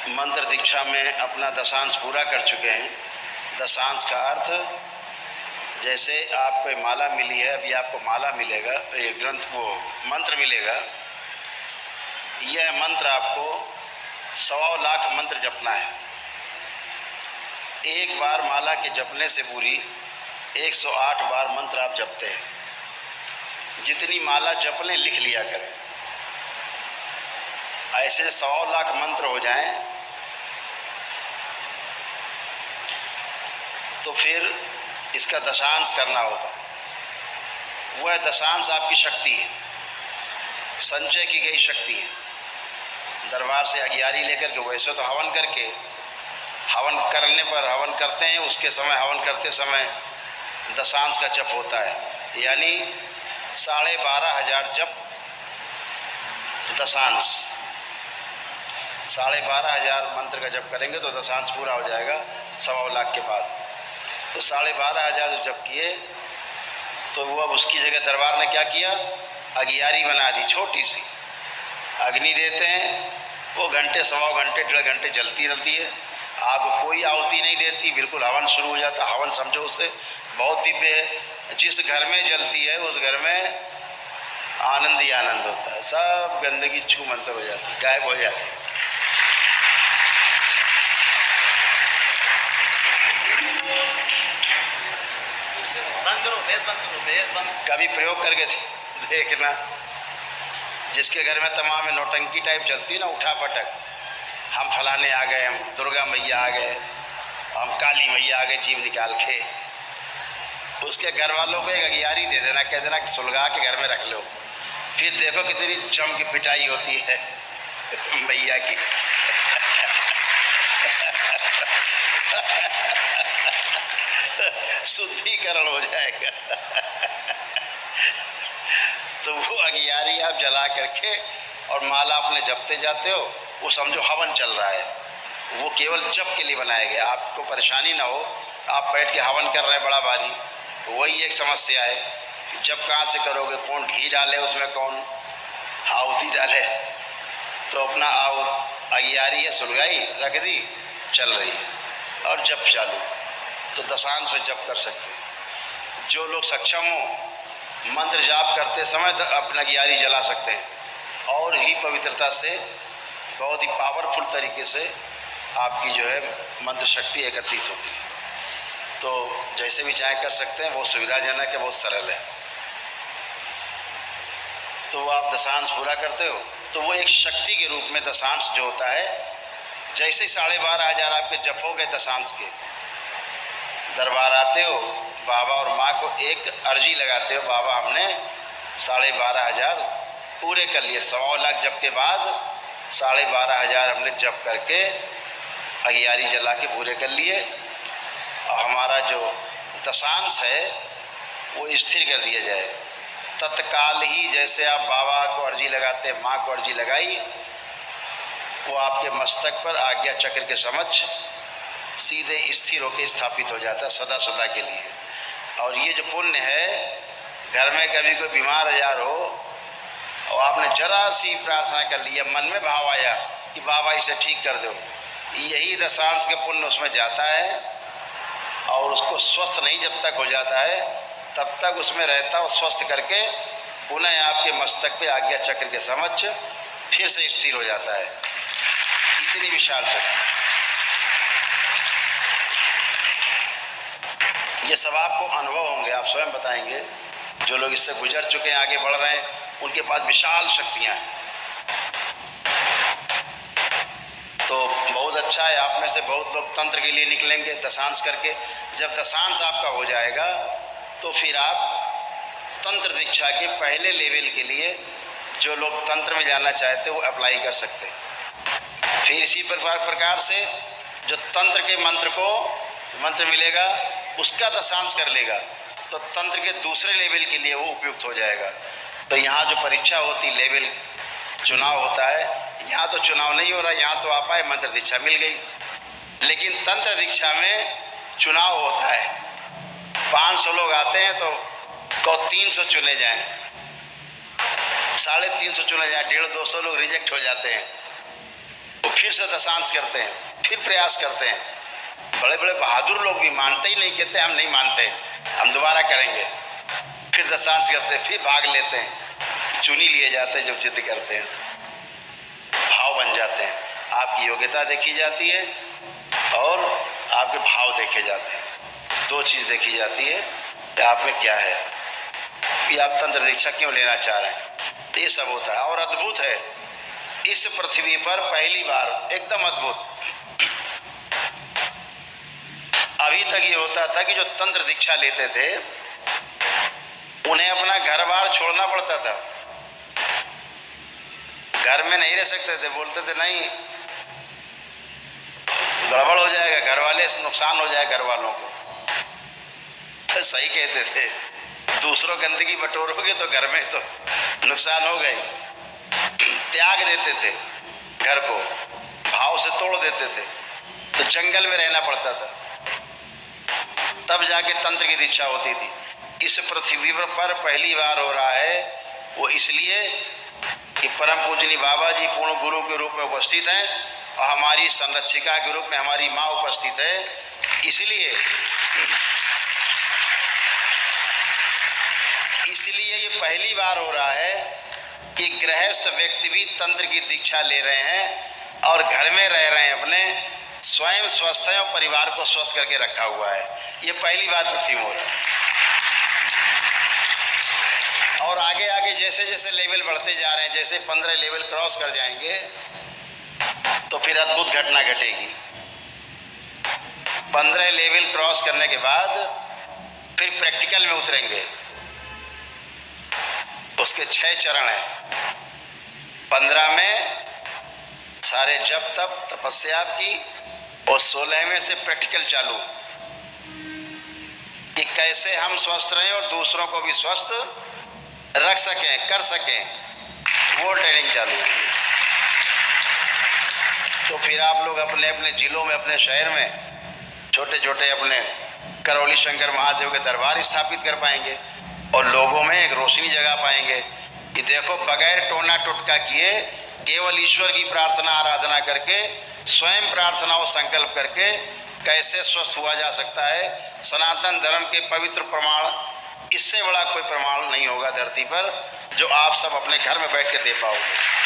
मंत्र दीक्षा में अपना दशांश पूरा कर चुके हैं। दशांश का अर्थ, जैसे आपको माला मिली है, अभी आपको माला मिलेगा, ये ग्रंथ वो मंत्र मिलेगा। यह मंत्र आपको 1.25 लाख मंत्र जपना है। एक बार माला के जपने से पूरी 108 बार मंत्र आप जपते हैं। जितनी माला जप लें लिख लिया करें। ऐसे 100 लाख मंत्र हो जाएं तो फिर इसका दशांश करना होता है। वह दशांश आपकी शक्ति है, संचय की गई शक्ति है। दरबार से अगियारी लेकर के, वैसे तो हवन करके, हवन करने पर हवन करते हैं, उसके समय हवन करते समय दशांश का जप होता है, यानी 12,500 जप दशांश। 12,500 मंत्र का जप करेंगे तो दशांश पूरा हो जाएगा 1.25 लाख के बाद। तो 12,500 जब किए तो वो अब उसकी जगह दरबार ने क्या किया, अगियारी बना दी, छोटी सी अग्नि देते हैं। वो घंटे, 1.25 घंटे, 1.5 घंटे जलती रहती है। आपको कोई आहुति नहीं देती, बिल्कुल हवन शुरू हो जाता। हवन समझो उससे बहुत दिव्य है। जिस घर में जलती है उस घर में आनंद ही आनंद होता है। सब गंदगी छू मंतर हो जाती, गायब हो जाती। कभी प्रयोग करके देखना। जिसके घर में तमाम नौटंकी टाइप चलती है ना, उठा पटक, हम फलाने आ गए, हम दुर्गा मैया आ गए, हम काली मैया आ गए जीव निकाल के, उसके घर वालों को एक अगियारी दे देना, कह देना कि सुलगा के घर में रख लो। फिर देखो कितनी जम की पिटाई होती है मैया की शुद्धिकरण हो जाएगा तो वो अगियारी आप जला करके और माला अपने जपते जाते हो, वो समझो हवन चल रहा है। वो केवल जप के लिए बनाया गया, आपको परेशानी ना हो। आप बैठ के हवन कर रहे हैं बड़ा भारी, वही एक समस्या है। जब कहाँ से करोगे, कौन घी डाले उसमें, कौन आहुति डाले। तो अपना अगियारी है, सुलगाई, रख दी, चल रही है और जप चालू। तो दशांश में जप कर सकते हैं। जो लोग सक्षम हो, मंत्र जाप करते समय अपना अगियारी जला सकते हैं और ही पवित्रता से, बहुत ही पावरफुल तरीके से आपकी जो है मंत्र शक्ति एकत्रित होती है। तो जैसे भी चाहे कर सकते हैं, बहुत सुविधाजनक है, बहुत सरल है। तो आप दशांश पूरा करते हो तो वो एक शक्ति के रूप में दशांश जो होता है, जैसे 12,500 आपके जप हो गए दशांश के, दरबार आते हो, बाबा और माँ को एक अर्जी लगाते हो, बाबा हमने 12,500 पूरे कर लिए। 1.25 लाख जप के बाद 12,500 हमने जप करके अगियारी जला के पूरे कर लिए। और हमारा जो दशांश है वो स्थिर कर दिया जाए। तत्काल ही जैसे आप बाबा को अर्जी लगाते हैं, माँ को अर्जी लगाई, वो आपके मस्तक पर आज्ञा चक्र के समक्ष सीधे स्थिर होकर स्थापित हो जाता है सदा सदा के लिए। और ये जो पुण्य है, घर में कभी कोई बीमार आजार हो और आपने जरा सी प्रार्थना कर लिया, मन में भाव आया कि बाबा इसे ठीक कर दो, यही दशांश के पुण्य उसमें जाता है और उसको स्वस्थ नहीं जब तक हो जाता है तब तक उसमें रहता, और स्वस्थ करके पुनः आपके मस्तक पे आज्ञा चक्र के समक्ष फिर से स्थिर हो जाता है। इतनी विशाल शक्ति। ये सब आपको अनुभव होंगे, आप स्वयं बताएंगे। जो लोग इससे गुजर चुके हैं, आगे बढ़ रहे हैं, उनके पास विशाल शक्तियाँ हैं। तो बहुत अच्छा है। आप में से बहुत लोग तंत्र के लिए निकलेंगे दशांश करके। जब दशांश आपका हो जाएगा तो फिर आप तंत्र दीक्षा के पहले लेवल के लिए, जो लोग तंत्र में जाना चाहते हैं, वो अप्लाई कर सकते हैं। फिर इसी प्रकार से जो तंत्र के मंत्र मिलेगा उसका दशांश कर लेगा तो तंत्र के दूसरे लेवल के लिए वो उपयुक्त हो जाएगा। तो यहाँ जो परीक्षा होती, लेवल चुनाव होता है, यहाँ तो चुनाव नहीं हो रहा, यहाँ तो आप आए, मंत्र दीक्षा मिल गई। लेकिन तंत्र दीक्षा में चुनाव होता है। 500 लोग आते हैं तो 300 चुने जाएं, 350 चुने जाएं, 150-200 लोग रिजेक्ट हो जाते हैं। तो फिर से दशांश करते हैं, फिर प्रयास करते हैं। बड़े बड़े बहादुर लोग भी मानते ही नहीं, कहते हम नहीं मानते, हम दोबारा करेंगे। फिर दशांश करते हैं, फिर भाग लेते हैं, चुनी लिए जाते हैं। जब जिद करते हैं तो भाव बन जाते हैं। आपकी योग्यता देखी जाती है और आपके भाव देखे जाते हैं। दो चीज़ देखी जाती है कि आप में क्या है, कि आप तंत्र दीक्षा क्यों लेना चाह रहे हैं। तो ये सब होता है और अद्भुत है। इस पृथ्वी पर पहली बार, एकदम अद्भुत, अभी तक ये होता था कि जो तंत्र दीक्षा लेते थे उन्हें अपना घर बार छोड़ना पड़ता था, घर में नहीं रह सकते थे। बोलते थे नहीं, गड़बड़ हो जाएगा, घर वाले से नुकसान हो जाएगा घर वालों को। तो सही कहते थे, दूसरों गंदगी बटोरोगे तो घर में तो नुकसान हो गई। त्याग देते थे घर को, भाव से तोड़ देते थे, तो जंगल में रहना पड़ता था, तब जाके तंत्र की दीक्षा होती थी। इस पृथ्वी पर पहली बार हो रहा है, वो इसलिए कि परम पूजनी बाबा जी पूर्ण गुरु के रूप में उपस्थित हैं और हमारी संरक्षिका के रूप में हमारी माँ उपस्थित है। इसलिए ये पहली बार हो रहा है कि गृहस्थ व्यक्ति भी तंत्र की दीक्षा ले रहे हैं और घर में रह रहे हैं, अपने स्वयं स्वस्थ है और परिवार को स्वस्थ करके रखा हुआ है। ये पहली बार पृथ्वी में हो रहा है। और आगे आगे जैसे जैसे लेवल बढ़ते जा रहे हैं, जैसे 15 लेवल क्रॉस कर जाएंगे तो फिर अद्भुत घटना घटेगी। 15 लेवल क्रॉस करने के बाद फिर प्रैक्टिकल में उतरेंगे। उसके 6 चरण हैं। 15 में सारे जप तप तपस्या की और 16 में से प्रैक्टिकल चालू, कि कैसे हम स्वस्थ रहें और दूसरों को भी स्वस्थ रख सकें, कर सकें, वो ट्रेनिंग चालू है। तो फिर आप लोग अपने अपने जिलों में, अपने शहर में छोटे छोटे अपने करौली शंकर महादेव के दरबार स्थापित कर पाएंगे और लोगों में एक रोशनी जगा पाएंगे कि देखो, बगैर टोना टुटका किए, केवल ईश्वर की प्रार्थना आराधना करके, स्वयं प्रार्थना और संकल्प करके कैसे स्वस्थ हुआ जा सकता है। सनातन धर्म के पवित्र प्रमाण, इससे बड़ा कोई प्रमाण नहीं होगा धरती पर जो आप सब अपने घर में बैठ के दे पाओगे।